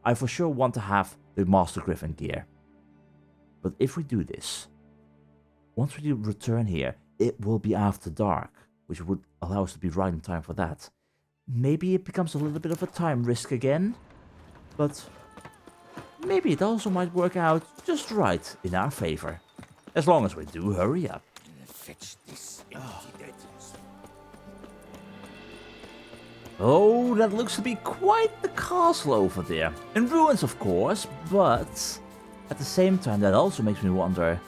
I for sure want to have the Master Griffin gear. But if we do this, once we return here, it will be after dark, which would allow us to be right in time for that. Maybe it becomes a little bit of a time risk again, but maybe it also might work out just right in our favor. As long as we do hurry up. Fetch this. Oh, that looks to be quite the castle over there. In ruins, of course, but at the same time, that also makes me wonder,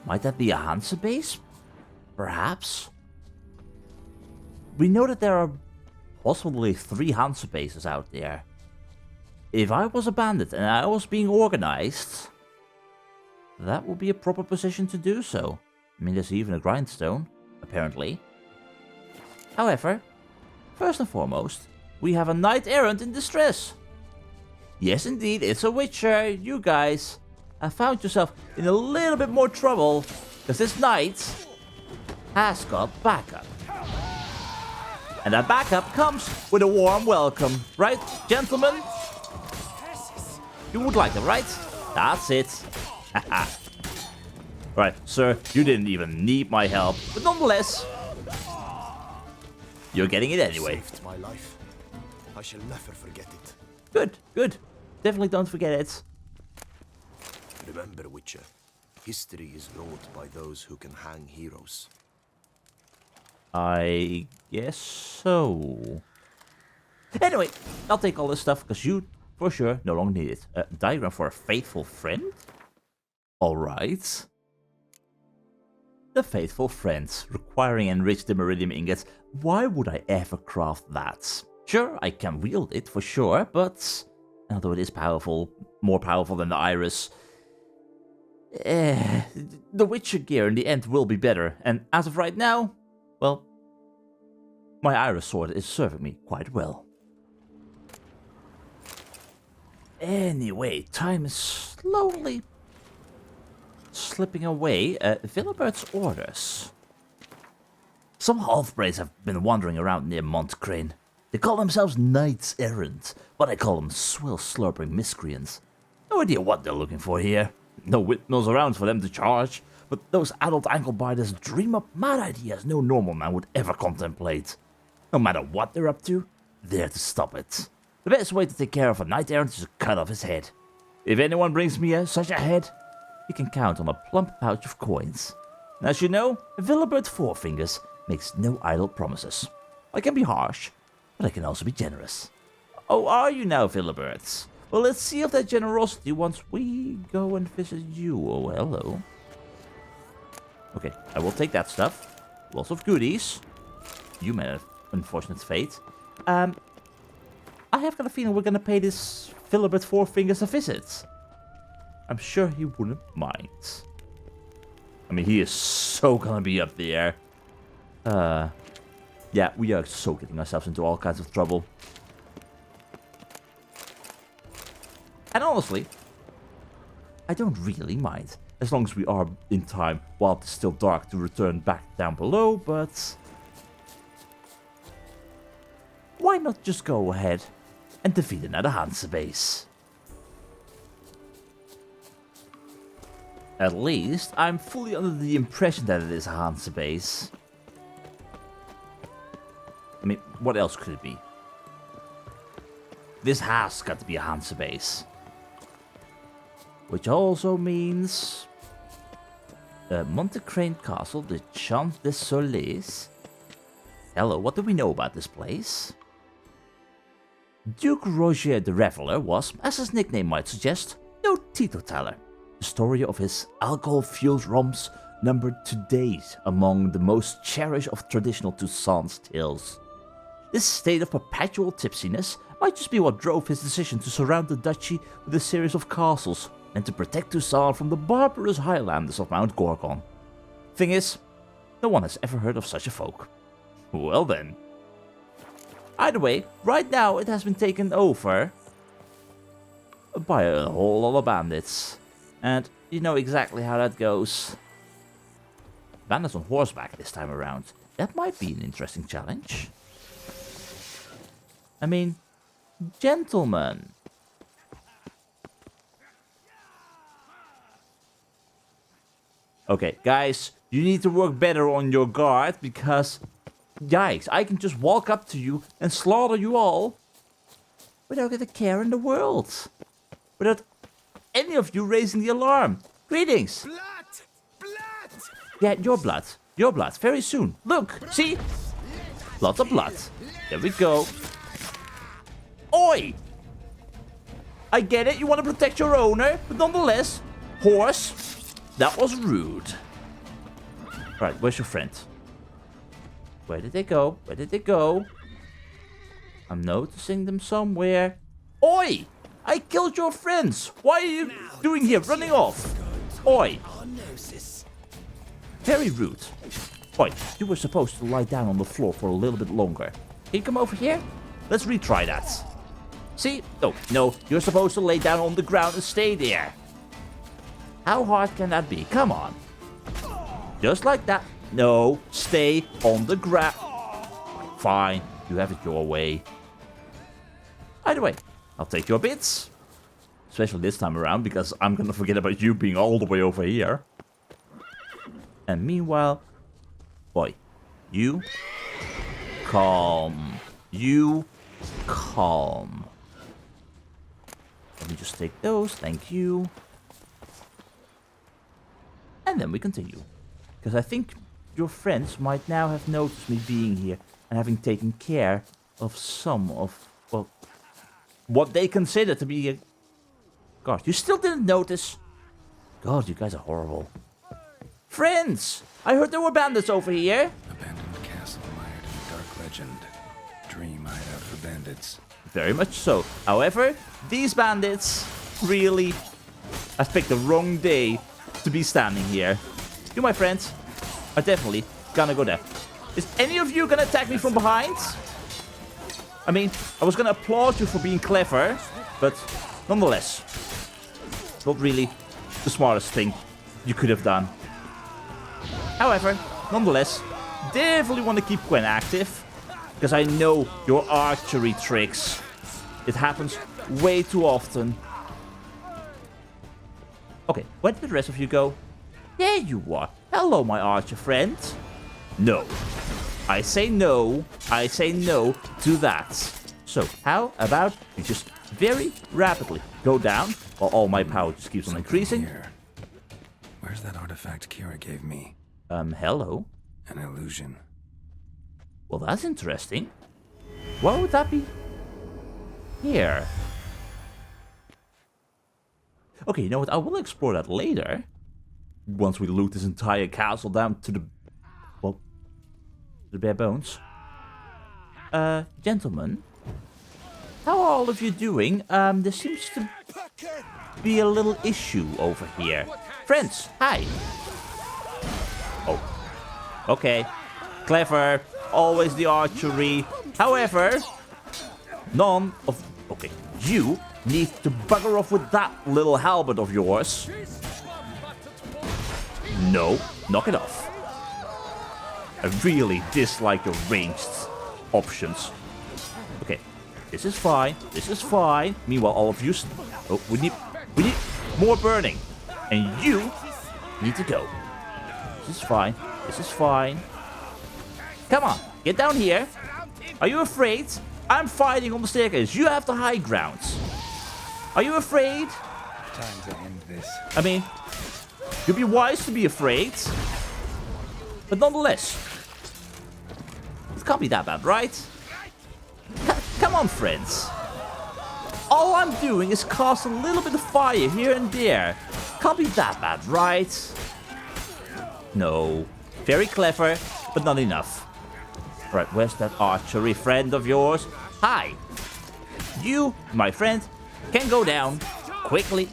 might that be a Hanse Base? Perhaps? We know that there are possibly 3 Hanse Bases out there. If I was a bandit and I was being organized, that would be a proper position to do so. I mean, there's even a grindstone, apparently. However, first and foremost, we have a knight errant in distress. Yes, indeed, it's a witcher. You guys have found yourself in a little bit more trouble, because this knight has got backup. And that backup comes with a warm welcome, right, gentlemen? You would like it, right? That's it. Right, sir, you didn't even need my help, but nonetheless, you're getting it anyway. Saved my life. I shall never forget it. Good, good. Definitely don't forget it. Remember, Witcher, history is wrote by those who can hang heroes. I guess so. Anyway, I'll take all this stuff, because you, for sure, no longer need it. Diagram for a faithful friend? Alright. The faithful friends, requiring enriched Dimeridium ingots. Why would I ever craft that? Sure, I can wield it, for sure, but although it is powerful, more powerful than the Iris, the Witcher gear in the end will be better, and as of right now, well, my Iris sword is serving me quite well. Anyway, time is slowly slipping away. Villebert's orders. Some half-breeds have been wandering around near Montcrain. They call themselves knights errant, but I call them swill-slurping miscreants. No idea what they're looking for here. No windmills around for them to charge, but those adult ankle-biters dream up mad ideas no normal man would ever contemplate. No matter what they're up to, they're to stop it. The best way to take care of a knight-errant is to cut off his head. If anyone brings me such a head, he can count on a plump pouch of coins. And as you know, Villebert Fourfingers makes no idle promises. I can be harsh, but I can also be generous. Oh, are you now, Villebert? Well, let's see if that generosity once we go and visit you. Oh, hello. Okay, I will take that stuff. Lots of goodies. You met an unfortunate fate. I have got a feeling we're gonna pay this Villebert Fourfingers a visit. I'm sure he wouldn't mind. I mean, he is so gonna be up there. Yeah, we are so getting ourselves into all kinds of trouble. And honestly, I don't really mind. As long as we are in time while it's still dark to return back down below, but why not just go ahead and defeat another Hanse Base? At least, I'm fully under the impression that it is a Hanse Base. I mean, what else could it be? This has got to be a Hanse Base. Which also means Montecrain Castle, the Champ des Soleils. Hello, what do we know about this place? Duke Roger the Reveler was, as his nickname might suggest, no teetotaler. The story of his alcohol-fueled romps numbered to date among the most cherished of traditional Toussaint's tales. This state of perpetual tipsiness might just be what drove his decision to surround the duchy with a series of castles and to protect Toussaint from the barbarous highlanders of Mount Gorgon. Thing is, no one has ever heard of such a folk. Well then. Either way, right now it has been taken over by a whole lot of bandits. And you know exactly how that goes. Bandits on horseback this time around. That might be an interesting challenge. I mean, gentlemen, Okay, guys, you need to work better on your guard because, yikes, I can just walk up to you and slaughter you all without a care in the world. Without any of you raising the alarm. Greetings. Blood! Blood! Yeah, your blood. Your blood. Very soon. Look, see? Lots of blood. There we go. Oi! I get it, you want to protect your owner, but nonetheless, horse, that was rude. Right, where's your friend? Where did they go? Where did they go? I'm noticing them somewhere. Oi! I killed your friends! What are you doing here, running off? Oi! Very rude. Oi, you were supposed to lie down on the floor for a little bit longer. Can you come over here? Let's retry that. See? Oh, no, you're supposed to lay down on the ground and stay there. How hard can that be? Come on. Just like that. No, stay on the ground. Fine, you have it your way. Either way, I'll take your bits. Especially this time around, because I'm gonna forget about you being all the way over here. And meanwhile, boy, you calm. You calm. Let me just take those, thank you. And then we continue. Because I think your friends might now have noticed me being here and having taken care of some of, well, what they consider to be a... God, you still didn't notice? God, you guys are horrible. Friends! I heard there were bandits over here. Abandoned castle mired in dark legend. Dream hideout for bandits. Very much so. However, these bandits really have picked the wrong day to be standing here. You, my friends, are definitely gonna go there. Is any of you gonna attack me from behind? I mean, I was gonna applaud you for being clever, but nonetheless, not really the smartest thing you could have done. However, nonetheless, definitely want to keep Gwen active, because I know your archery tricks. It happens way too often. Okay, where did the rest of you go? There you are. Hello, my archer friend. No. I say no. I say no to that. So, how about you just very rapidly go down while all my power just keeps on increasing? Here. Where's that artifact Kira gave me? Hello? An illusion. Well, that's interesting. What would that be? Here. Okay, you know what? I will explore that later. Once we loot this entire castle down to the... well... the bare bones. Gentlemen. How are all of you doing? There seems to be a little issue over here. Friends, hi. Oh. Okay. Clever. Always the archery. However, none of... okay, you need to bugger off with that little halberd of yours. No, knock it off. I really dislike your ranged options. Okay, this is fine. This is fine. Meanwhile, all of you... oh, we need more burning. And you need to go. This is fine. This is fine. Come on, get down here. Are you afraid? I'm fighting on the staircase. You have the high ground. Are you afraid? Time to end this. I mean, you'd be wise to be afraid. But nonetheless, it can't be that bad, right? Come on, friends. All I'm doing is cast a little bit of fire here and there. Can't be that bad, right? No. Very clever, but not enough. Right, where's that archery friend of yours? Hi. You, my friend, can go down quickly.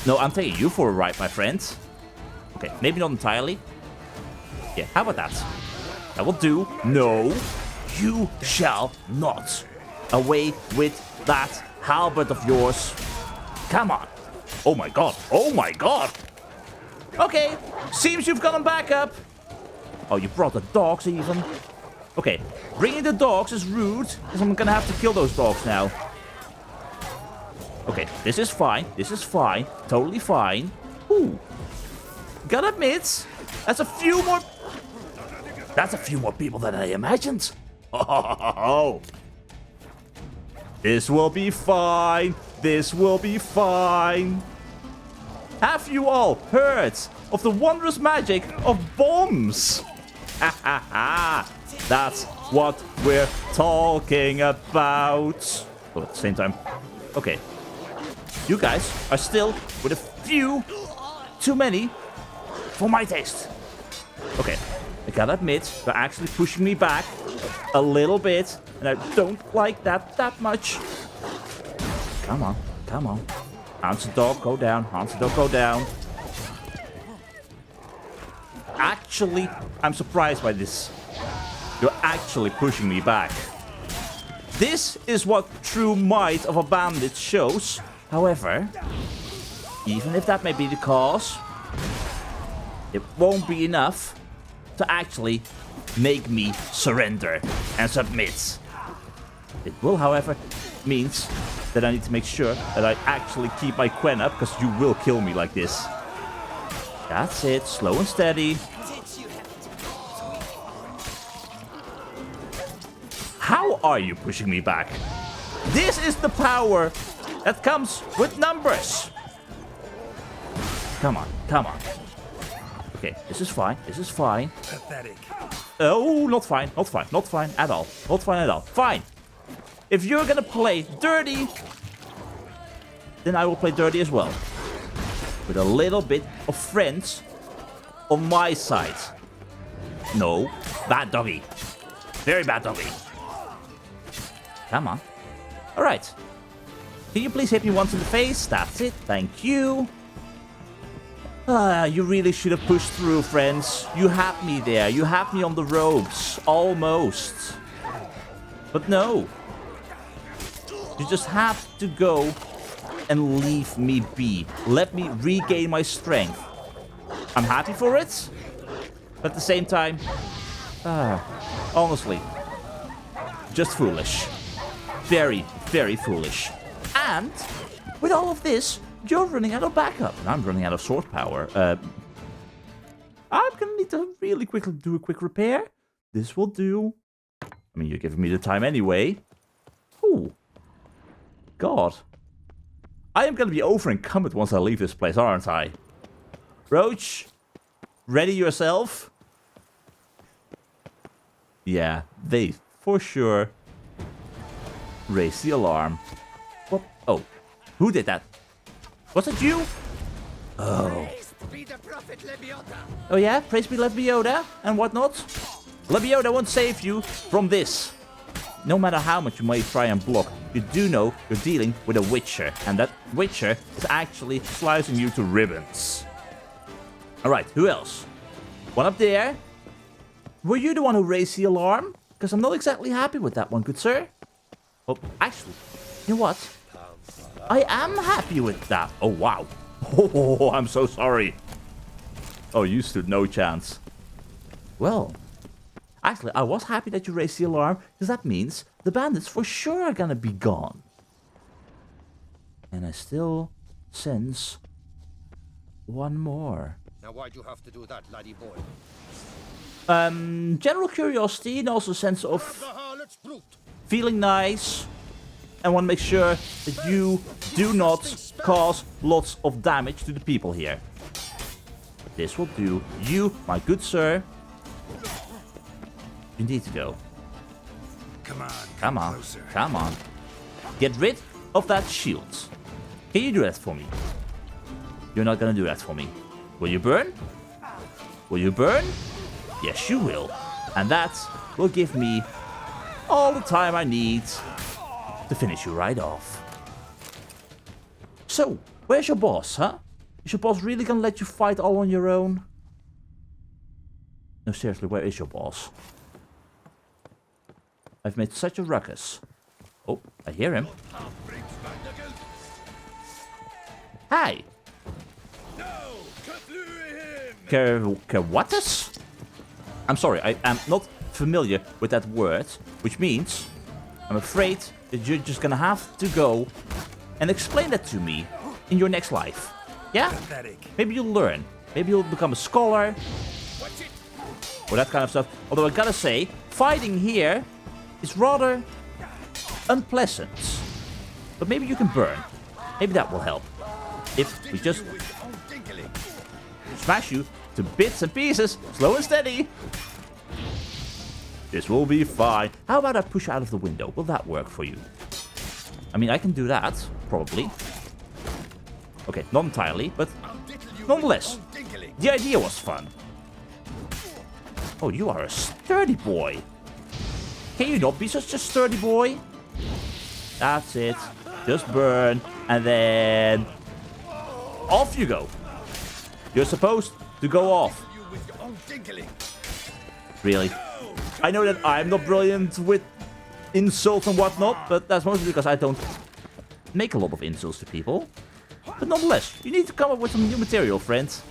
No, I'm taking you for a ride, my friend. Okay, maybe not entirely. Yeah, how about that? That will do. No, you shall not. Away with that halberd of yours. Come on. Oh my god. Oh my god. Okay, seems you've gotten back up. Oh, you brought the dogs even. Okay, bringing the dogs is rude, because I'm gonna have to kill those dogs now. Okay, this is fine. This is fine. Totally fine. Ooh. Gotta admit, that's a few more... That's a few more people than I imagined. Oh, this will be fine. This will be fine. Have you all heard of the wondrous magic of bombs? Ha ha ha. That's what we're talking about. But at the same time, okay. You guys are still with a few too many for my taste. Okay, I gotta admit, they're actually pushing me back a little bit, and I don't like that much. Come on, come on. Hanse dog, go down. Hanse dog, go down. Actually, I'm surprised by this. You're actually pushing me back. This is what true might of a bandit shows. However, even if that may be the cause, it won't be enough to actually make me surrender and submit. It will, however, means that I need to make sure that I actually keep my Quen up, because you will kill me like this. That's it, slow and steady. How are you pushing me back? This is the power that comes with numbers. Come on, come on. Okay, this is fine, this is fine. Pathetic. Oh, not fine, not fine, not fine at all. Not fine at all. Fine. If you're gonna play dirty, then I will play dirty as well. With a little bit of friends on my side. No, bad doggy. Very bad doggy. Come on. Alright. Can you please hit me once in the face? That's it. Thank you. You really should have pushed through, friends. You had me there. You had me on the ropes. Almost. But no. You just have to go and leave me be. Let me regain my strength. I'm happy for it. But at the same time, honestly, just foolish. Very, very foolish. And with all of this, you're running out of backup. And I'm running out of sword power. I'm gonna need to really quickly do a quick repair. This will do. I mean, you're giving me the time anyway. Ooh. God. I am gonna be over encumbered once I leave this place, aren't I? Roach, ready yourself. Yeah, they, for sure, raise the alarm. What? Oh, who did that? Was it you? Oh. Oh yeah, praise be Yoda and whatnot. Yoda won't save you from this. No matter how much you may try and block, you do know you're dealing with a Witcher, and that Witcher is actually slicing you to ribbons. Alright, who else? One up there. Were you the one who raised the alarm? Because I'm not exactly happy with that one, good sir. Well, actually, you know what? I am happy with that. Oh, wow. Oh, I'm so sorry. Oh, you stood no chance. Well, actually, I was happy that you raised the alarm, because that means the bandits for sure are gonna be gone. And I still sense one more. Now why'd you have to do that, laddie boy? General curiosity and also a sense of The harlot's brute. feeling nice. And want to make sure that you do not cause lots of damage to the people here. This will do. You, my good sir, you need to go. Come on. Come on. Closer. Come on. Get rid of that shield. Can you do that for me? You're not gonna do that for me. Will you burn? Will you burn? Yes, you will. And that will give me all the time I need to finish you right off. So, where's your boss, huh? Is your boss really gonna let you fight all on your own? No, seriously, where is your boss? I've made such a ruckus. Oh, I hear him. Hi! What is? I'm sorry, I am not familiar with that word, which means I'm afraid that you're just gonna have to go and explain that to me in your next life. Yeah? Pathetic. Maybe you'll learn. Maybe you'll become a scholar. Or that kind of stuff. Although I gotta say, fighting here is rather unpleasant. But maybe you can burn. Maybe that will help. If we just smash you to bits and pieces, slow and steady. This will be fine. How about I push out of the window? Will that work for you? I mean, I can do that, probably. Okay, not entirely, but nonetheless. The idea was fun. Oh, you are a sturdy boy. Can you not be such a sturdy boy? That's it. Just burn, and then off you go. You're supposed to go off. Really? I know that I'm not brilliant with insults and whatnot, but that's mostly because I don't make a lot of insults to people. But nonetheless, you need to come up with some new material, friends.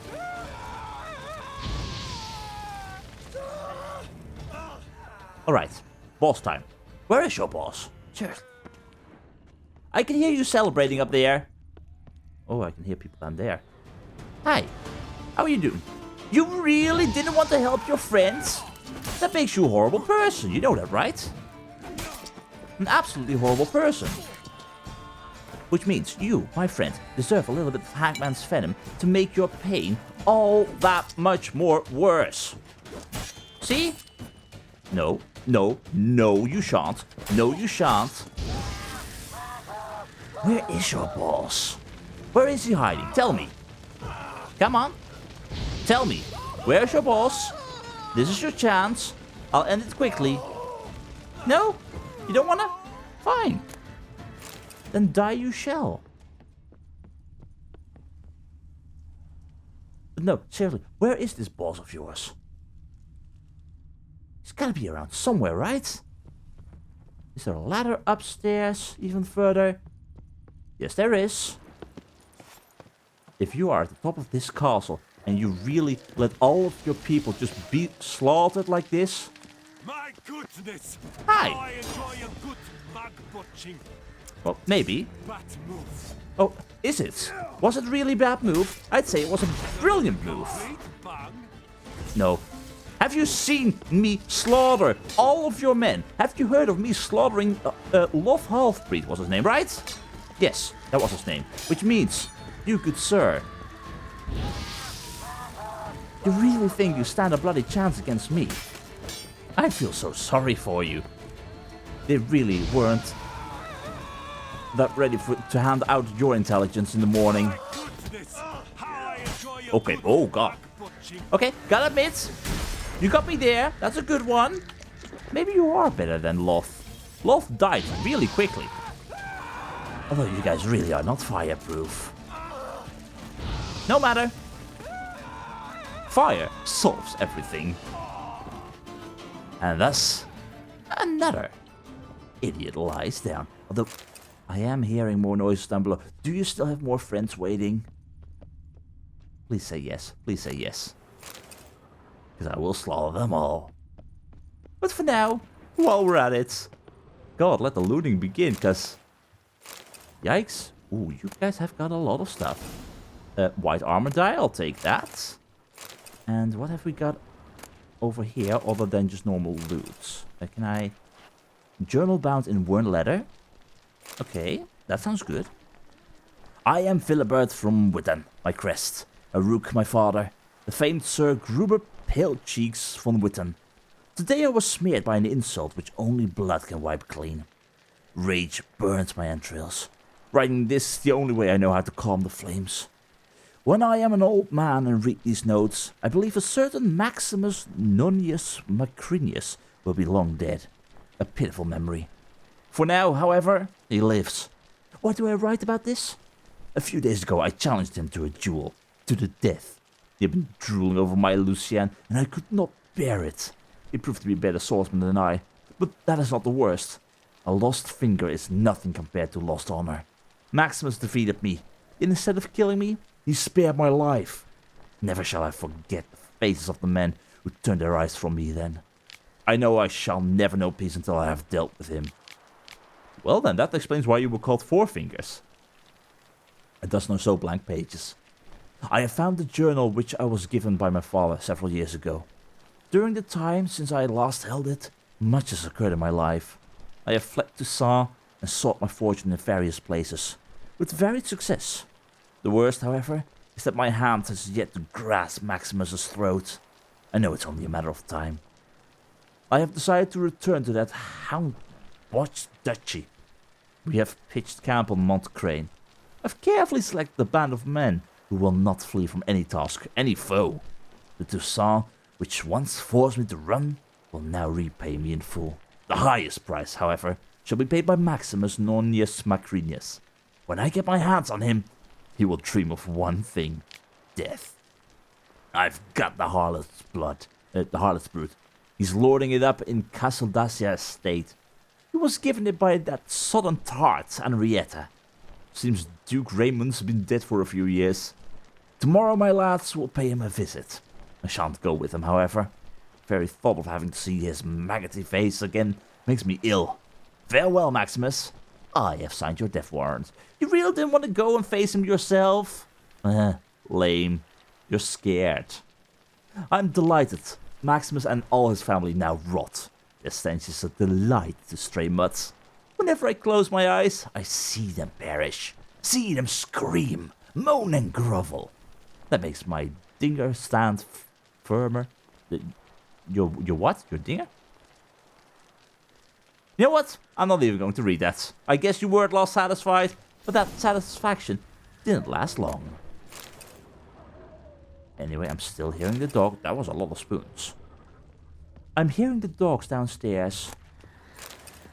Alright, boss time. Where is your boss? Seriously. I can hear you celebrating up there. Oh, I can hear people down there. Hi, how are you doing? You really didn't want to help your friends? That makes you a horrible person, you know that, right? An absolutely horrible person. Which means you, my friend, deserve a little bit of Hangman's venom to make your pain all that much more worse. See? No, no, no, you shan't. No, you shan't. Where is your boss? Where is he hiding? Tell me. Come on. Tell me. Where's your boss? This is your chance. I'll end it quickly. No? You don't wanna? Fine. Then die you shall. But no, seriously, where is this boss of yours? He's gotta be around somewhere, right? Is there a ladder upstairs, even further? Yes, there is. If you are at the top of this castle and you really let all of your people just be slaughtered like this... My goodness! Hi! I enjoy a good bug butching. Well, maybe. Bad move. Oh, is it? Was it really a bad move? I'd say it was a brilliant move. Great bang. No. Have you seen me slaughter all of your men? Have you heard of me slaughtering Loth Halfbreed was his name, right? Yes, that was his name. Which means, you good sir, you really think you stand a bloody chance against me? I feel so sorry for you. They really weren't that ready to hand out your intelligence in the morning. Goodness, how I enjoy a Okay, good oh god. bug butching. Okay, gotta admit, you got me there. That's a good one. Maybe you are better than Loth. Loth died really quickly. Although you guys really are not fireproof. No matter. Fire solves everything. And thus, another idiot lies down. Although, I am hearing more noises down below. Do you still have more friends waiting? Please say yes. Please say yes. Because I will slaughter them all. But for now, while we're at it, God, let the looting begin, because... Yikes. Ooh, you guys have got a lot of stuff. White armor die, I'll take that. And what have we got over here other than just normal loot? Can I... Journal bound in worn leather. Okay, that sounds good. I am Philibert from Witten, my crest. A rook, my father. The famed Sir Gruber Pale Cheeks von Witten. Today I was smeared by an insult which only blood can wipe clean. Rage burns my entrails. Writing this is the only way I know how to calm the flames. When I am an old man and read these notes, I believe a certain Maximus Nonius Macrinius will be long dead. A pitiful memory. For now, however, he lives. Why do I write about this? A few days ago I challenged him to a duel. To the death. He had been drooling over my Lucian, and I could not bear it. He proved to be a better swordsman than I. But that is not the worst. A lost finger is nothing compared to lost honor. Maximus defeated me. Instead of killing me, he spared my life. Never shall I forget the faces of the men who turned their eyes from me then. I know I shall never know peace until I have dealt with him. Well then, that explains why you were called Fourfingers. It does not show blank pages. I have found the journal which I was given by my father several years ago. During the time since I last held it, much has occurred in my life. I have fled to Sa and sought my fortune in various places, with varied success. The worst, however, is that my hand has yet to grasp Maximus's throat. I know it's only a matter of time. I have decided to return to that hound-botched duchy. We have pitched camp on Mont Crane. I've carefully selected a band of men who will not flee from any task, any foe. The Toussaint, which once forced me to run, will now repay me in full. The highest price, however, shall be paid by Maximus Nonius Macrinius. When I get my hands on him, he will dream of one thing: death. I've got the harlot's blood, the harlot's brood. He's lording it up in Castle Dacia estate. He was given it by that sodden tart, Henrietta. Seems Duke Raymond's been dead for a few years. Tomorrow my lads will pay him a visit. I shan't go with him, however. Very thought of having to see his maggoty face again makes me ill. Farewell, Maximus. I have signed your death warrant. You really didn't want to go and face him yourself? Lame. You're scared. I'm delighted. Maximus and all his family now rot. Their stench is a delight to stray mutts. Whenever I close my eyes, I see them perish. See them scream, moan and grovel. That makes my dinger stand firmer. Your what? Your dinger? You know what? I'm not even going to read that. I guess you were at last satisfied, but that satisfaction didn't last long. Anyway, I'm still hearing the dog. That was a lot of spoons. I'm hearing the dogs downstairs.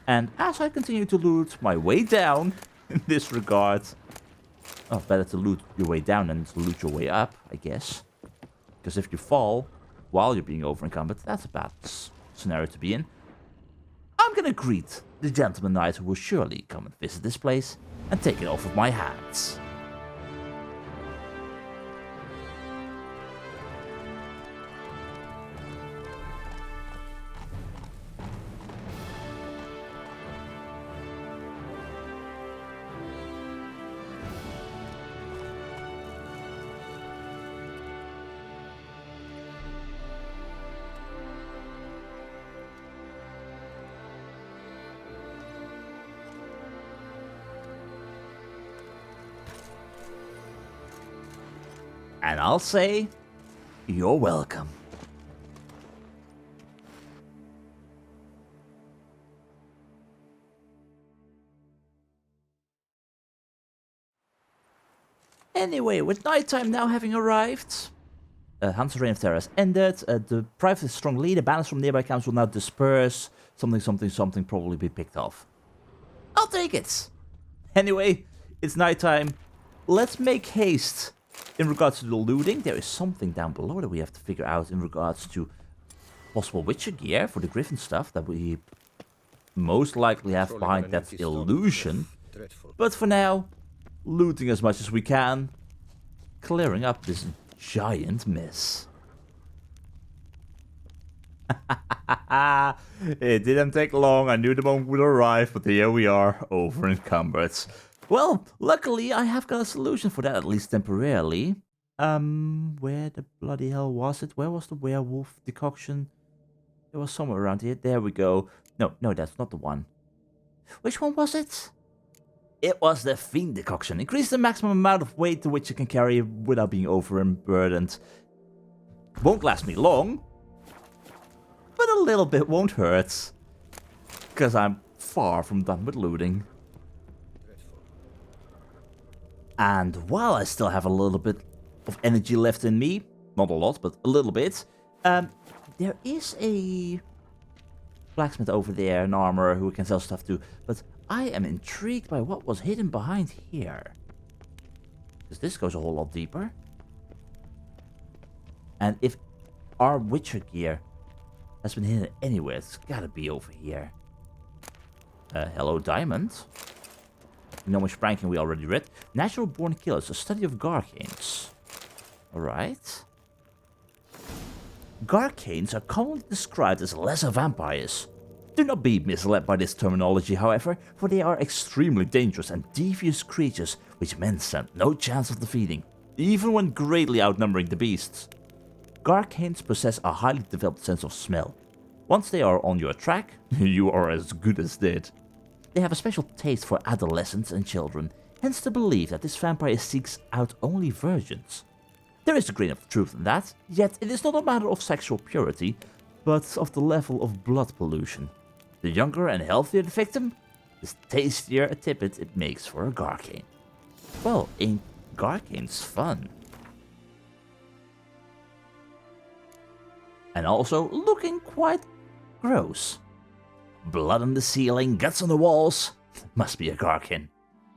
And as I continue to loot my way down in this regard... Oh, better to loot your way down than to loot your way up, I guess. Because if you fall while you're being over-encumbered, that's a bad scenario to be in. I'm gonna greet the gentleman knight who will surely come and visit this place and take it off of my hands. And I'll say, you're welcome. Anyway, with nighttime now having arrived, Hanse's reign of terror has ended. The private strong leader banners from nearby camps will now disperse. Something probably be picked off. I'll take it. Anyway, it's nighttime. Let's make haste. In regards to the looting, there is something down below that we have to figure out in regards to possible Witcher gear for the Griffin stuff that we most likely have behind that illusion. But for now, looting as much as we can, clearing up this giant mess. It didn't take long, I knew the moment would arrive, but here we are, over encumbered. Well, luckily I have got a solution for that, at least temporarily. Where the bloody hell was it? Where was the werewolf decoction? It was somewhere around here. There we go. No, that's not the one. Which one was it? It was the fiend decoction. Increase the maximum amount of weight to which you can carry without being overburdened. Won't last me long, but a little bit won't hurt. Because I'm far from done with looting. And while I still have a little bit of energy left in me, not a lot, but a little bit, there is a blacksmith over there, an armorer who we can sell stuff to, but I am intrigued by what was hidden behind here. Because this goes a whole lot deeper. And if our Witcher gear has been hidden anywhere, it's gotta be over here. Hello, Diamond. Gnomish pranking we already read. Natural born killers, a study of Garcanes. Alright. Garcanes are commonly described as lesser vampires. Do not be misled by this terminology, however, for they are extremely dangerous and devious creatures which men stand no chance of defeating. even when greatly outnumbering the beasts. Garcanes possess a highly developed sense of smell. Once they are on your track, you are as good as dead. They have a special taste for adolescents and children, hence the belief that this vampire seeks out only virgins. There is a grain of truth in that, yet it is not a matter of sexual purity, but of the level of blood pollution. The younger and healthier the victim, the tastier a tippet it makes for a Garcane. Well, ain't Garcanes fun? And also looking quite gross. Blood on the ceiling, guts on the walls. Must be a Garcane.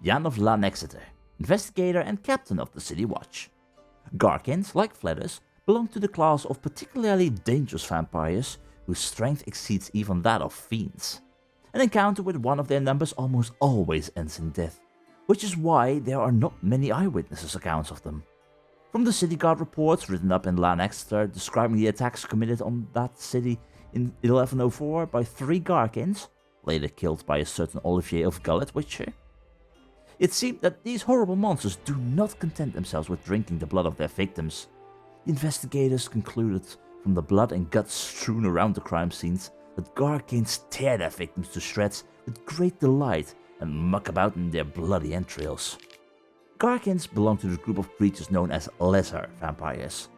Jan of Lan Exeter, investigator and captain of the City Watch. Garcanes, like Fledders, belong to the class of particularly dangerous vampires whose strength exceeds even that of fiends. An encounter with one of their numbers almost always ends in death, which is why there are not many eyewitnesses accounts of them. From the city guard reports written up in Lan Exeter describing the attacks committed on that city in 1104 by 3 Garcanes, later killed by a certain Olivier of Gullet Witcher, it seemed that these horrible monsters do not content themselves with drinking the blood of their victims. The investigators concluded from the blood and guts strewn around the crime scenes that Garcanes tear their victims to shreds with great delight and muck about in their bloody entrails. Garcanes belong to the group of creatures known as lesser vampires.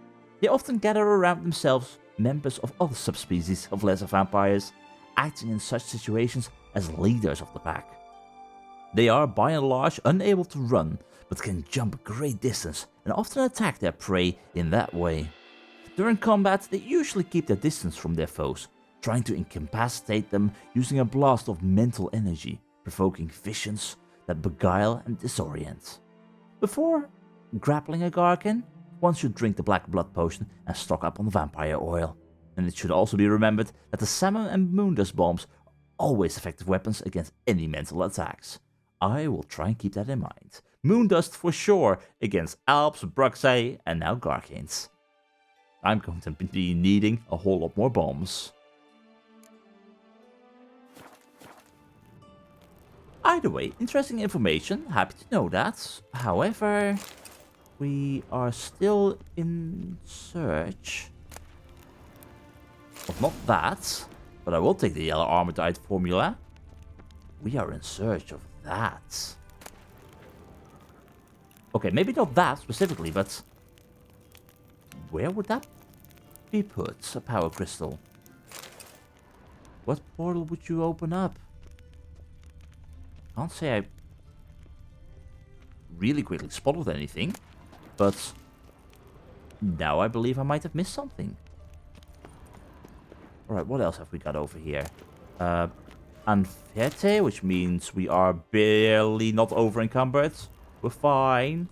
They often gather around themselves members of other subspecies of lesser vampires, acting in such situations as leaders of the pack. They are by and large unable to run, but can jump a great distance and often attack their prey in that way. During combat, they usually keep their distance from their foes, trying to incapacitate them using a blast of mental energy, provoking visions that beguile and disorient. Before grappling a Garcane, one should drink the black blood potion and stock up on the vampire oil. And it should also be remembered that the salmon and moondust bombs are always effective weapons against any mental attacks. I will try and keep that in mind. Moondust for sure against Alps, Bruxay, and now Garcanes. I'm going to be needing a whole lot more bombs. Either way, interesting information, happy to know that. However, we are still in search of not that, but I will take the yellow armorite formula. We are in search of that. Okay, maybe not that specifically, but where would that be put? A power crystal. What portal would you open up? Can't say I really quickly spotted anything, but now I believe I might have missed something. Alright, what else have we got over here? Anfete, which means we are barely not over encumbered. We're fine.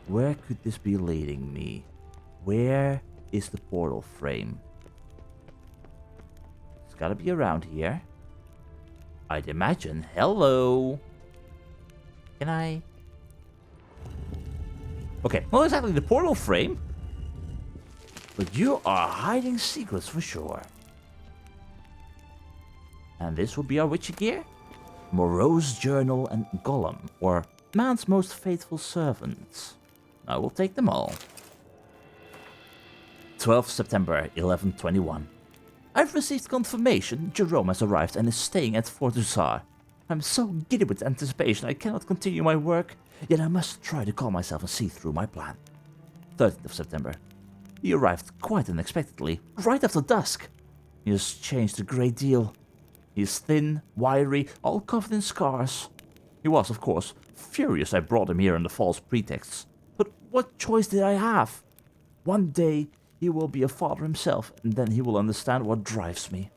Where could this be leading me? Where is the portal frame? It's gotta be around here. I'd imagine. Hello. Can I? Okay, not exactly the portal frame, but you are hiding secrets for sure. And this will be our witchy gear? Moreau's Journal and Golem, or Man's Most Faithful Servant. I will take them all. 12th September 1121. I've received confirmation Jerome has arrived and is staying at Fort Hussar. I'm so giddy with anticipation I cannot continue my work, yet I must try to calm myself and see through my plan. 13th of September. He arrived quite unexpectedly, right after dusk. He has changed a great deal. He is thin, wiry, all covered in scars. He was, of course, furious I brought him here under false pretexts. But what choice did I have? One day he will be a father himself, and then he will understand what drives me.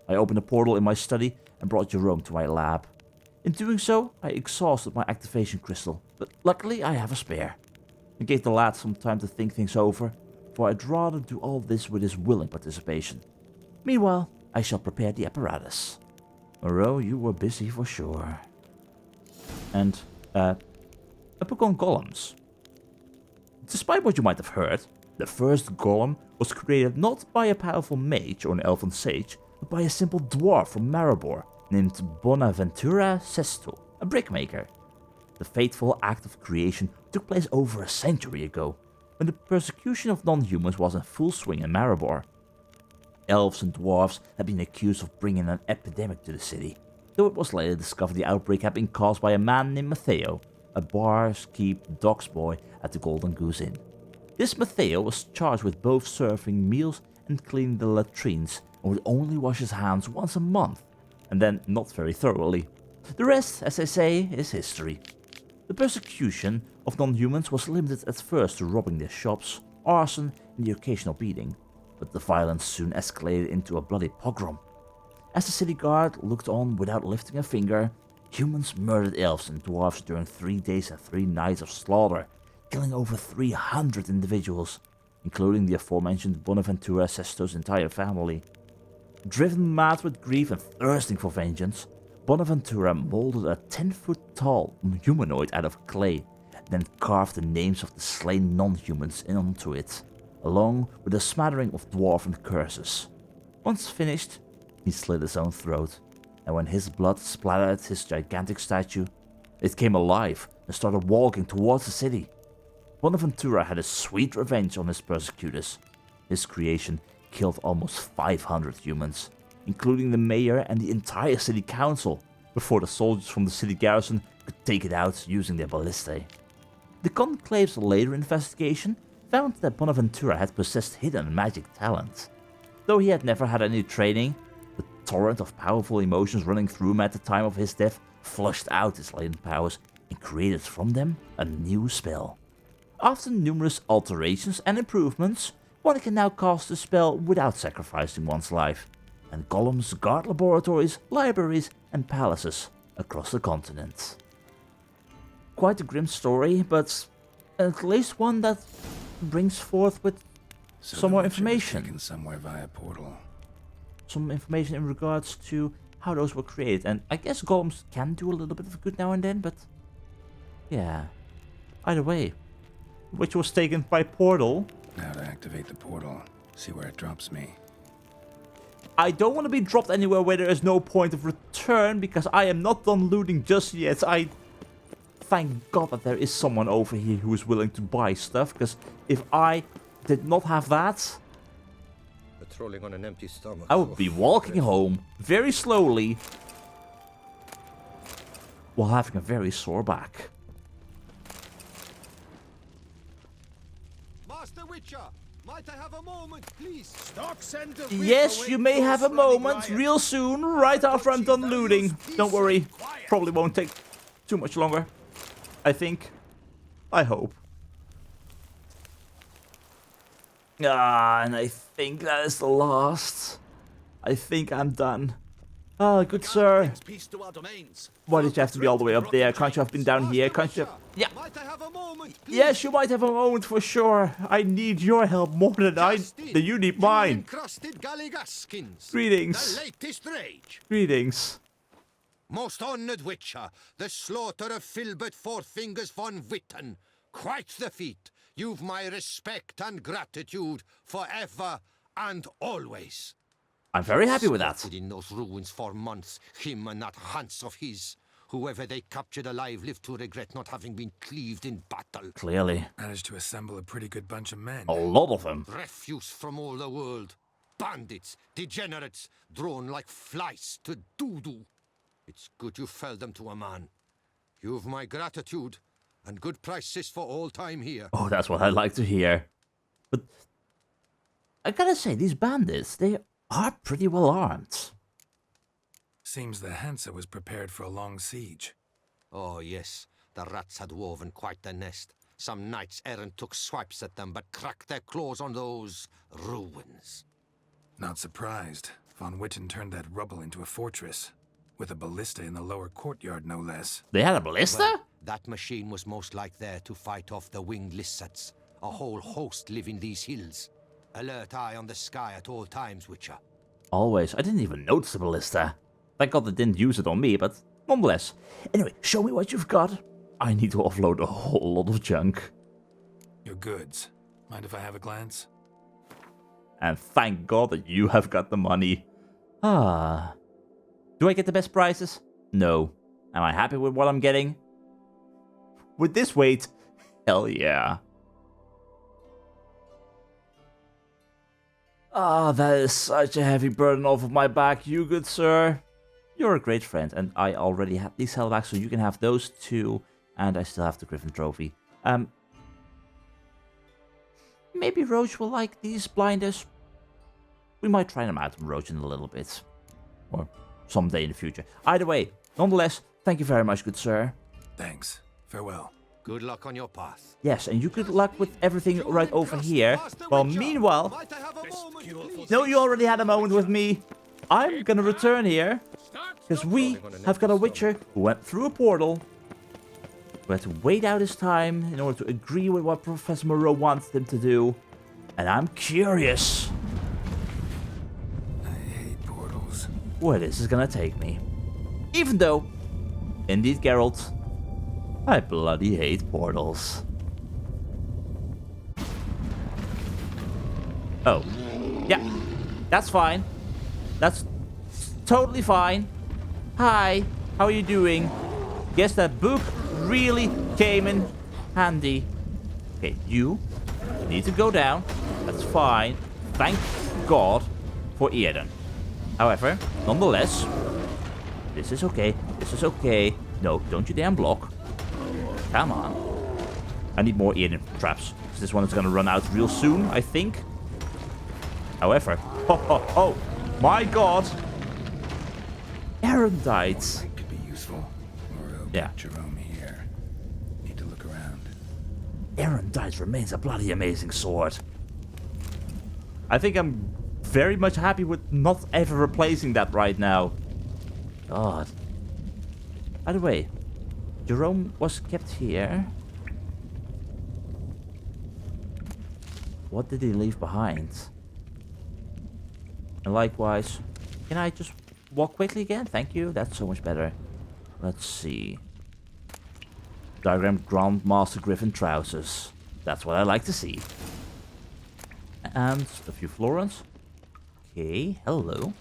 I opened a portal in my study and brought Jerome to my lab. In doing so, I exhausted my activation crystal, but luckily I have a spare. I gave the lad some time to think things over, for I'd rather do all this with his willing participation. Meanwhile, I shall prepare the apparatus. Moreau, you were busy for sure. And, a book on golems. Despite what you might have heard, the first golem was created not by a powerful mage or an elven sage, but by a simple dwarf from Maribor named Bonaventura Sesto, a brickmaker. The fateful act of creation took place over a century ago, when the persecution of non-humans was in full swing in Maribor. Elves and dwarves had been accused of bringing an epidemic to the city, though it was later discovered the outbreak had been caused by a man named Matteo, a barkeep docks boy at the Golden Goose Inn. This Matteo was charged with both serving meals and cleaning the latrines, and would only wash his hands once a month, and then not very thoroughly. The rest, as they say, is history. The persecution of non-humans was limited at first to robbing their shops, arson, and the occasional beating, but the violence soon escalated into a bloody pogrom. As the city guard looked on without lifting a finger, humans murdered elves and dwarves during 3 days and 3 nights of slaughter, killing over 300 individuals, including the aforementioned Bonaventura Sesto's entire family. Driven mad with grief and thirsting for vengeance, Bonaventura molded a 10-foot-tall humanoid out of clay, then carved the names of the slain non-humans onto it, along with a smattering of dwarven curses. Once finished, he slit his own throat, and when his blood splattered his gigantic statue, it came alive and started walking towards the city. Bonaventura had a sweet revenge on his persecutors. His creation killed almost 500 humans, including the mayor and the entire city council, before the soldiers from the city garrison could take it out using their ballistae. The Conclave's later investigation found that Bonaventura had possessed hidden magic talent. Though he had never had any training, the torrent of powerful emotions running through him at the time of his death flushed out his latent powers and created from them a new spell. After numerous alterations and improvements, one can now cast the spell without sacrificing one's life, and golems guard laboratories, libraries, and palaces across the continent. Quite a grim story, but at least one that brings forth with So some the more Witcher was information. taken somewhere via portal. Some information in regards to how those were created, and I guess golems can do a little bit of good now and then, but yeah. Either way, which was taken by portal. Now to activate the portal, see where it drops me. I don't want to be dropped anywhere where there is no point of return, because I am not done looting just yet. I thank God that there is someone over here who is willing to buy stuff, because if I did not have that, Patrolling on an empty stomach. I would be walking home very slowly while having a very sore back. Master Witcher, might I have a moment, please? Stocks and the Yes, you may have a moment real soon, right after I'm done looting. Don't worry, probably won't take too much longer. I think. I hope. Ah, and I think that is the last. I think I'm done. Ah, good sir. Peace to our domains. Why did you have to be all the way up there? Can't you have been down here? Can't you have... Yeah. Might I have a moment, please? Yes, you might have a moment for sure. I need your help more than you need mine. Encrusted galligaskins. Greetings. The latest rage. Greetings. Most honored Witcher, the slaughter of Filbert Fourfingers von Witten. Quite the feat. You've my respect and gratitude forever and always. I'm very happy with that. Squatted in those ruins for months, him and that Hanse of his. Whoever they captured alive lived to regret not having been cleaved in battle. Clearly. Managed to assemble a pretty good bunch of men. A lot of them. Refuse from all the world. Bandits, degenerates, drawn like flies to doo-doo. It's good you felled them to a man. You've my gratitude, and good prices for all time here. Oh, that's what I'd like to hear. But I gotta say, these bandits, they are pretty well armed. Seems the Hanse was prepared for a long siege. Oh, yes, the rats had woven quite the nest. Some knights errant took swipes at them, but cracked their claws on those ruins. Not surprised. Von Witten turned that rubble into a fortress. With a ballista in the lower courtyard, no less. They had a ballista? Well, that machine was most like there to fight off the winged lizards. A whole host live in these hills. Alert eye on the sky at all times, Witcher. Always. I didn't even notice the ballista. Thank God they didn't use it on me, but nonetheless. Anyway, show me what you've got. I need to offload a whole lot of junk. Your goods. Mind if I have a glance? And thank God that you have got the money. Ah. Do I get the best prices? No. Am I happy with what I'm getting? with this weight, hell yeah. Ah, that is such a heavy burden off of my back, you good sir. You're a great friend, and I already have these hellbacks, so you can have those too. And I still have the Griffin trophy. Maybe Roach will like these blinders. We might try them out on Roach in a little bit. Or someday in the future. Either way, nonetheless, thank you very much, good sir. Thanks. Farewell. Good luck on your path. Yes, and you good luck with everything right over here. Well, meanwhile... Might I have a moment, please? No, you already had a moment with me. I'm gonna return here. Because we have got a Witcher who went through a portal. Who had to wait out his time in order to agree with what Professor Moreau wants him to do. And I'm curious I hate portals. where this is gonna take me. Even though, indeed Geralt, I bloody hate portals. Oh. Yeah. That's fine. That's totally fine. Hi. How are you doing? Guess that book really came in handy. Okay, you need to go down. That's fine. Thank God for Eden. However, nonetheless, this is okay. This is okay. No, don't you damn block. Come on. I need more Eden traps. This one is gonna run out real soon, I think. However, oh, my God. Aaron died. Light could be useful. Moreau Yeah. kept Jerome here. Need to look around. Aaron died remains a bloody amazing sword. I think I'm very much happy with not ever replacing that right now. God. By the way, Jerome was kept here. What did he leave behind? And likewise, can I just walk quickly again? Thank you. That's so much better. Let's see. Diagram Grandmaster Griffin trousers. That's what I like to see. And a few florins. Okay, hello.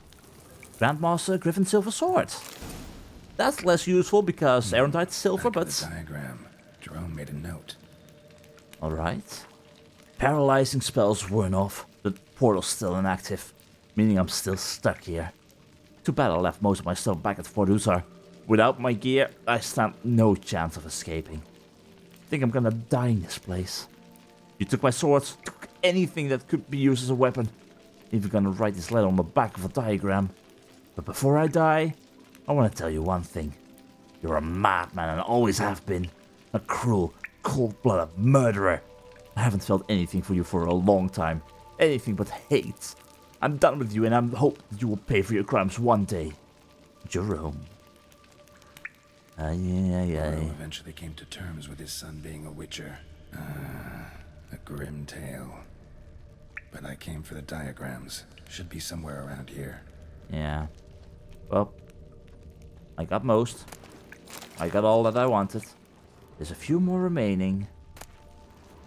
Grandmaster Griffin silver sword. That's less useful because Aaron died silver, Back to but... the diagram. Jerome made a note. Alright. Paralyzing spells weren't off. The portal's still inactive, meaning I'm still stuck here. Too bad I left most of my stuff back at Fort Hussar. Without my gear, I stand no chance of escaping. Think I'm gonna die in this place. You took my swords, took anything that could be used as a weapon. Even gonna write this letter on the back of a diagram. But before I die, I want to tell you one thing. You're a madman and always have been. A cruel, cold-blooded murderer. I haven't felt anything for you for a long time. Anything but hate. I'm done with you and I hope that you will pay for your crimes one day. Jerome. Moreau eventually came to terms with his son being a Witcher. A grim tale. But I came for the diagrams. Should be somewhere around here. Yeah. Well, I got most. I got all that I wanted. There's a few more remaining.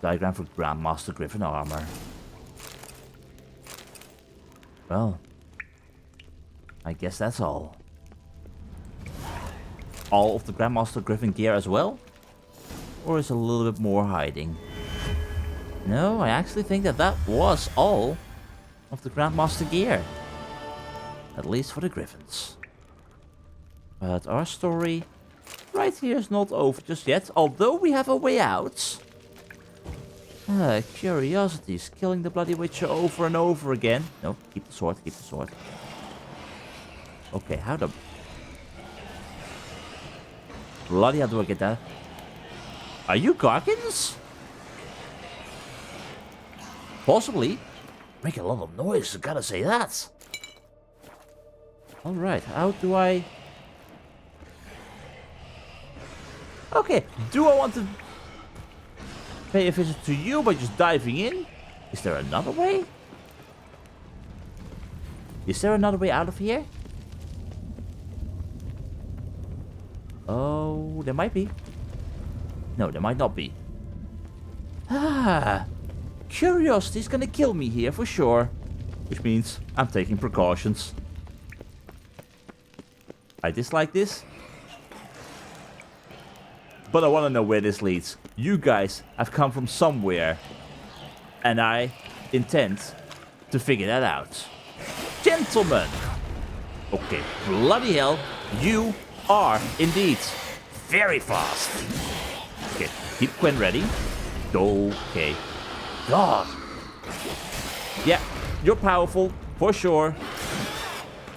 Diagram for Grandmaster Griffin armor. Well, I guess that's all. All of the Grandmaster Griffin gear as well? Or is a little bit more hiding? No, I actually think that that was all of the Grandmaster gear. At least for the Griffins. But our story right here is not over just yet, although we have a way out. Curiosities, killing the bloody Witcher over and over again. No, keep the sword, keep the sword. Okay, how the... bloody how do I get that? Are you Gargans? Possibly. Make a lot of noise, I gotta say that. Alright, how do I... Okay, do I want to pay a visit to you by just diving in? Is there another way? Is there another way out of here? Oh, there might be. No, there might not be. Ah, curiosity's gonna kill me here for sure. Which means I'm taking precautions. I dislike this. but I want to know where this leads. You guys have come from somewhere, and I intend to figure that out. Gentlemen! Okay, bloody hell, you are indeed very fast. Okay, keep Quen ready. Okay. God. Yeah, you're powerful, for sure.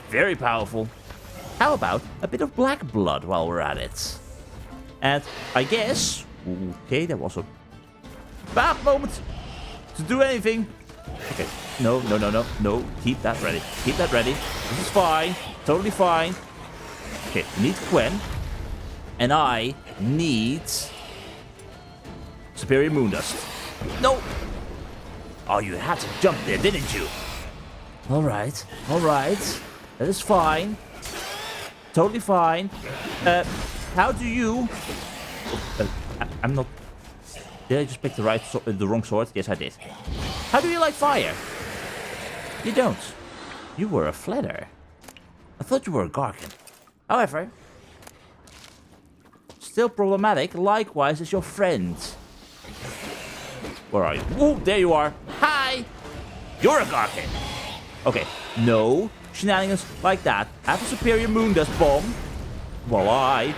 Very powerful. How about a bit of black blood while we're at it? And I guess... Okay, that was a bad moment to do anything. Okay, no. Keep that ready. Keep that ready. This is fine. Totally fine. Okay, need Quen. And I need... Superior Moondust. No! Oh, you had to jump there, didn't you? Alright. That is fine. Totally fine. How do you... I'm not... Did I just pick the wrong sword? Yes, I did. How do you like fire? You don't. You were a Fledder. I thought you were a Garkin. However... Still problematic, likewise as your friend. Where are you? Ooh, there you are. Hi! You're a Garkin. Okay, no shenanigans like that. Have a superior Moondust bomb. While I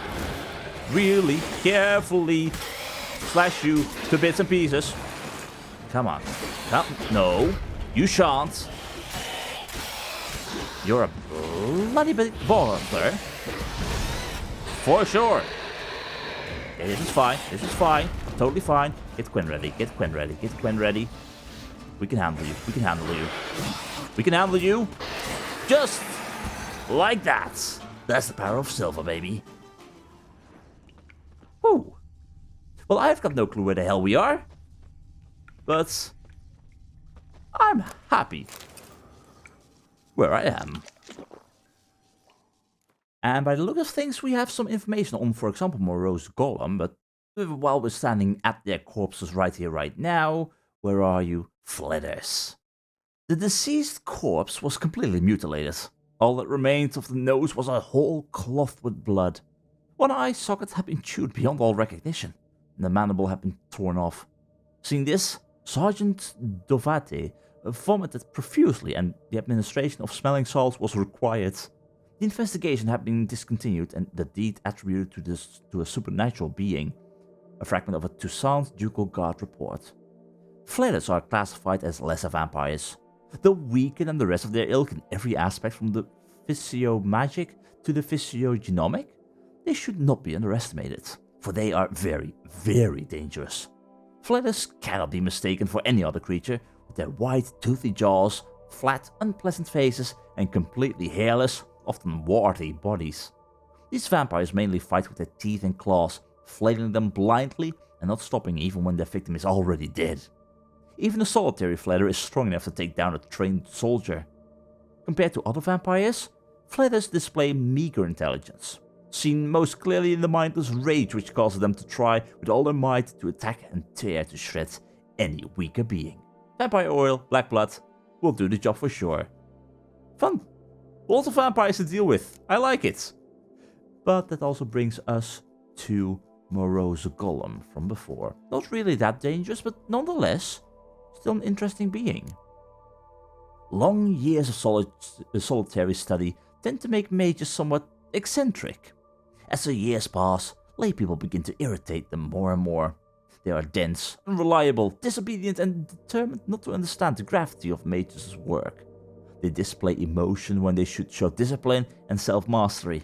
really carefully slash you to bits and pieces. Come on. No, you shan't. You're a bloody big baller. For sure. Okay, this is fine. Totally fine. Get Quen ready. We can handle you. Just like that. That's the power of silver, baby. Whew. Well, I've got no clue where the hell we are. But I'm happy where I am. And by the look of things, we have some information on, for example, Morose Golem, but while we're standing at their corpses right here, right now, where are you? Fledders. The deceased corpse was completely mutilated. All that remained of the nose was a hole clothed with blood. One eye socket had been chewed beyond all recognition, and the mandible had been torn off. Seeing this, Sergeant Dovate vomited profusely, and the administration of smelling salts was required. The investigation had been discontinued, and the deed attributed to a supernatural being, a fragment of a Toussaint Ducal Guard report. Fledders are classified as lesser vampires. Though weaker than the rest of their ilk in every aspect from the physio-magic to the physio-genomic, they should not be underestimated, for they are very, very dangerous. Fledders cannot be mistaken for any other creature, with their wide, toothy jaws, flat, unpleasant faces, and completely hairless, often warty bodies. These vampires mainly fight with their teeth and claws, flailing them blindly and not stopping even when their victim is already dead. Even a solitary Fledder is strong enough to take down a trained soldier. Compared to other vampires, Fledders display meager intelligence, seen most clearly in the mindless rage which causes them to try with all their might to attack and tear to shreds any weaker being. Vampire oil, black blood, will do the job for sure. Fun! Lots of vampires to deal with, I like it. But that also brings us to Morose Golem from before. Not really that dangerous, but nonetheless, still an interesting being. Long years of solitary study tend to make mages somewhat eccentric. As the years pass, lay people begin to irritate them more and more. They are dense, unreliable, disobedient, and determined not to understand the gravity of mages' work. They display emotion when they should show discipline and self-mastery.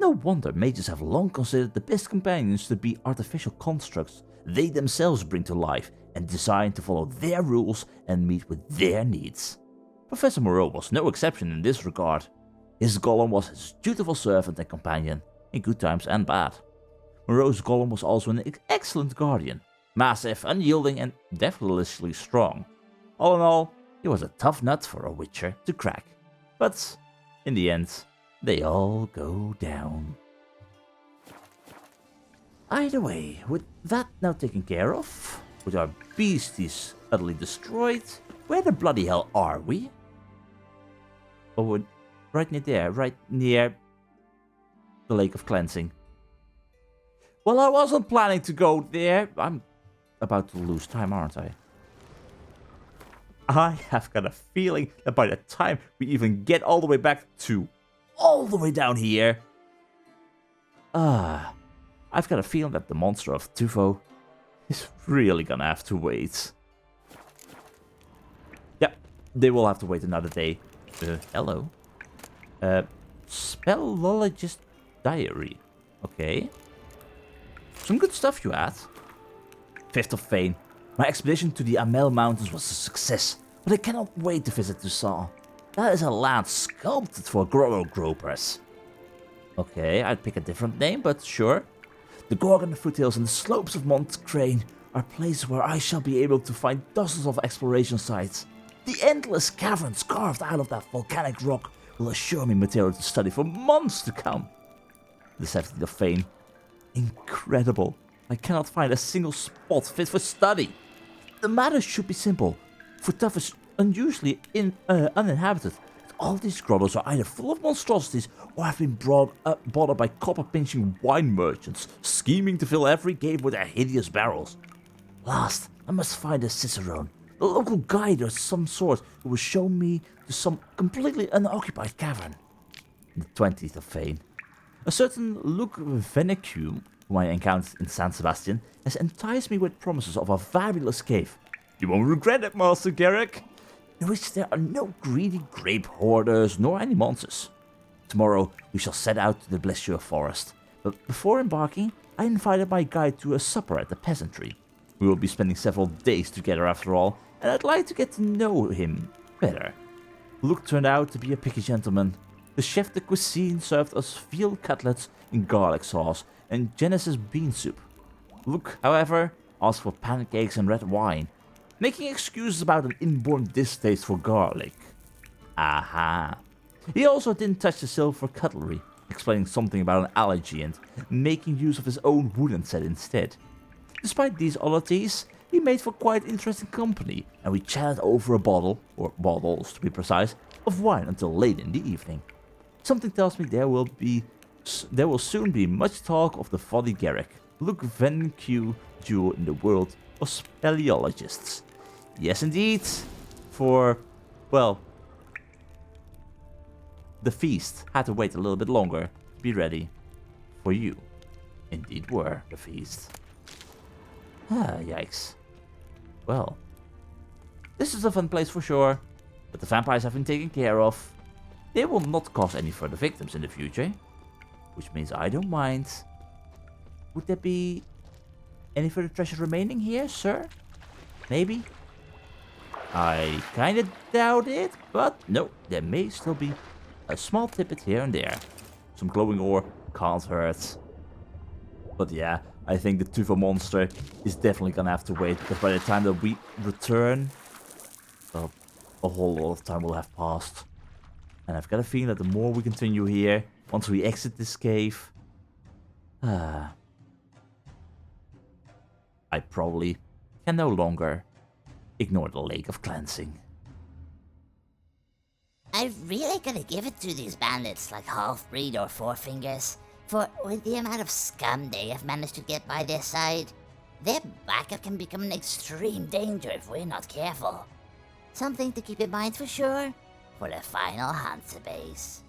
No wonder mages have long considered the best companions to be artificial constructs they themselves bring to life and designed to follow their rules and meet with their needs. Professor Moreau was no exception in this regard. His golem was his dutiful servant and companion, in good times and bad. Moreau's golem was also an excellent guardian, massive, unyielding, and devilishly strong. All in all, he was a tough nut for a witcher to crack. But, in the end, they all go down. Either way, with that now taken care of, with our beasties utterly destroyed, where the bloody hell are we? Oh, we're right near there, right near the Lake of Cleansing. Well, I wasn't planning to go there. I'm about to lose time, aren't I? I have got a feeling that by the time we even get all the way back to all the way down here, I've got a feeling that the monster of Tufo is really gonna have to wait. Yep, they will have to wait another day. Hello. Spellologist diary. Okay. Some good stuff you had. 5th of Fane. My expedition to the Amel Mountains was a success, but I cannot wait to visit Tusal. That is a land sculpted for grotto gropers. Okay, I'd pick a different name, but sure. The Gorgon foothills and the slopes of Mont Crane are places where I shall be able to find dozens of exploration sites. The endless caverns carved out of that volcanic rock will assure me material to study for months to come. The 17th of Fane. Incredible. I cannot find a single spot fit for study. The matter should be simple. Futaf is unusually uninhabited. All these grottos are either full of monstrosities or have been bought up by copper-pinching wine merchants, scheming to fill every cave with their hideous barrels. Last, I must find a cicerone, a local guide of some sort who will show me to some completely unoccupied cavern. The 20th of Fane. A certain Luc Venecum, whom I encountered in San Sebastian, has enticed me with promises of a fabulous cave. You won't regret it, Master Garrick. In which there are no greedy grape hoarders nor any monsters. Tomorrow we shall set out to the Blessure Forest, but before embarking, I invited my guide to a supper at the peasantry. We will be spending several days together after all, and I'd like to get to know him better. Luke turned out to be a picky gentleman. The chef de cuisine served us veal cutlets in garlic sauce and Genesis bean soup. Luke, however, asked for pancakes and red wine, making excuses about an inborn distaste for garlic. Aha. He also didn't touch the silver cutlery, explaining something about an allergy and making use of his own wooden set instead. Despite these oddities, he made for quite interesting company, and we chatted over a bottle, or bottles to be precise, of wine until late in the evening. Something tells me there will soon be much talk of the Volty Garrick, Luc Venq duo in the world of speleologists. Yes, indeed. For, well, the feast had to wait a little bit longer to be ready. For you, indeed were the feast. Yikes. Well, this is a fun place for sure, but the vampires have been taken care of. They will not cause any further victims in the future, which means I don't mind. Would there be any further treasure remaining here, sir? Maybe? I kinda doubt it, but no, there may still be a small tidbit here and there. Some glowing ore can't hurt. But yeah, I think the Tufo monster is definitely gonna have to wait, because by the time that we return, well, a whole lot of time will have passed. And I've got a feeling that the more we continue here, once we exit this cave, I probably can no longer ignore the Lake of Cleansing. I've really gotta give it to these bandits like Half-Breed or Fourfingers, for with the amount of scum they have managed to get by their side, their backup can become an extreme danger if we're not careful. Something to keep in mind for sure for the final Hanse Base.